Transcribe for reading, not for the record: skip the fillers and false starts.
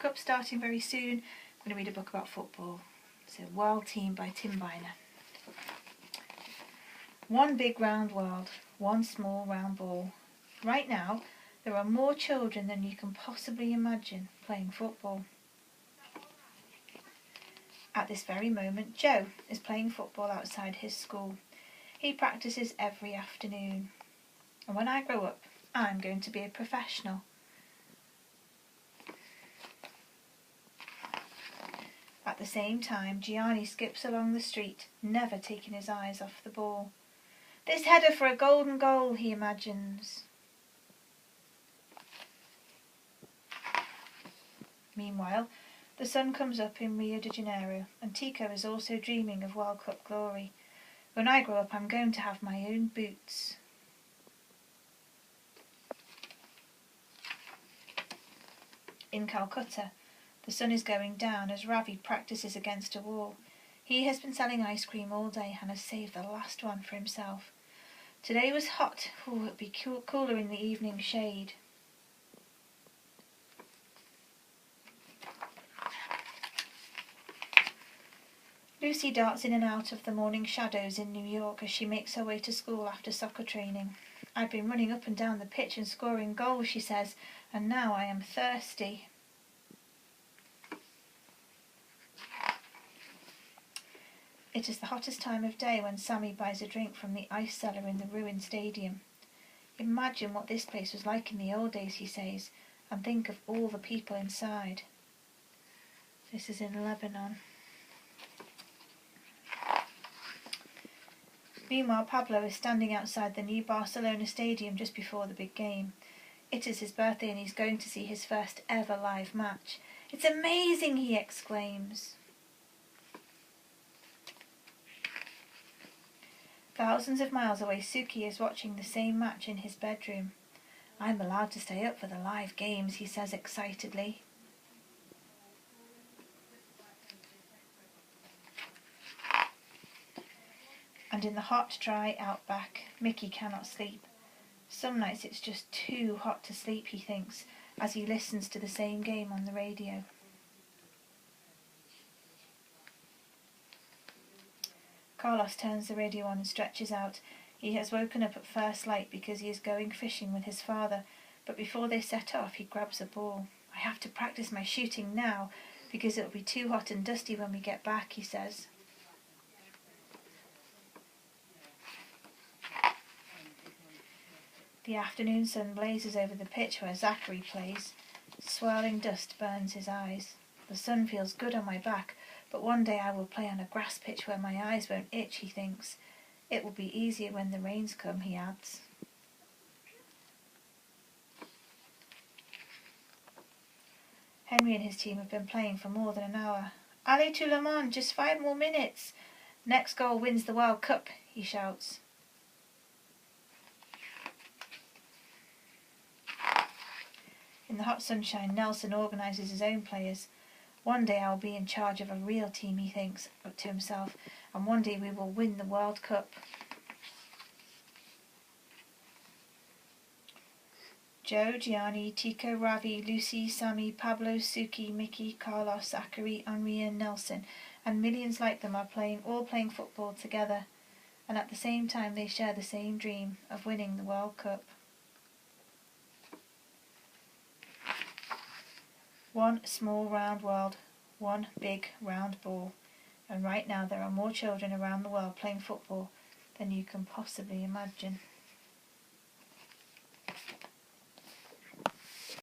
Cup starting very soon. I'm going to read a book about football. It's a World Team by Tim Biner. One big round world, one small round ball. Right now, there are more children than you can possibly imagine playing football. At this very moment, Joe is playing football outside his school. He practices every afternoon. And when I grow up, I'm going to be a professional. At the same time, Gianni skips along the street, never taking his eyes off the ball. This header for a golden goal, he imagines. Meanwhile, the sun comes up in Rio de Janeiro, and Tico is also dreaming of World Cup glory. When I grow up, I'm going to have my own boots. In Calcutta, the sun is going down as Ravi practices against a wall. He has been selling ice cream all day and has saved the last one for himself. Today was hot. Oh, it'll be cooler in the evening shade. Lucy darts in and out of the morning shadows in New York as she makes her way to school after soccer training. I've been running up and down the pitch and scoring goals, she says, and now I am thirsty. It is the hottest time of day when Sammy buys a drink from the ice cellar in the ruined stadium. Imagine what this place was like in the old days, he says, and think of all the people inside. This is in Lebanon. Meanwhile, Pablo is standing outside the new Barcelona stadium just before the big game. It is his birthday and he's going to see his first ever live match. It's amazing, he exclaims. Thousands of miles away, Suki is watching the same match in his bedroom. I'm allowed to stay up for the live games, he says excitedly. And in the hot, dry outback, Mickey cannot sleep. Some nights it's just too hot to sleep, he thinks, as he listens to the same game on the radio. Carlos turns the radio on and stretches out. He has woken up at first light because he is going fishing with his father, but before they set off he grabs a ball. I have to practice my shooting now because it will be too hot and dusty when we get back, he says. The afternoon sun blazes over the pitch where Zachary plays. Swirling dust burns his eyes. The sun feels good on my back, but one day I will play on a grass pitch where my eyes won't itch, he thinks. It will be easier when the rains come, he adds. Henry and his team have been playing for more than an hour. Allez tout le monde, just 5 more minutes. Next goal wins the World Cup, he shouts. In the hot sunshine, Nelson organises his own players. One day I will be in charge of a real team, he thinks to himself, and one day we will win the World Cup. Joe, Gianni, Tico, Ravi, Lucy, Sammy, Pablo, Suki, Mickey, Carlos, Zachary, Henri and Nelson, and millions like them are all playing football together, and at the same time they share the same dream of winning the World Cup. One small round world, one big round ball, and right now there are more children around the world playing football than you can possibly imagine.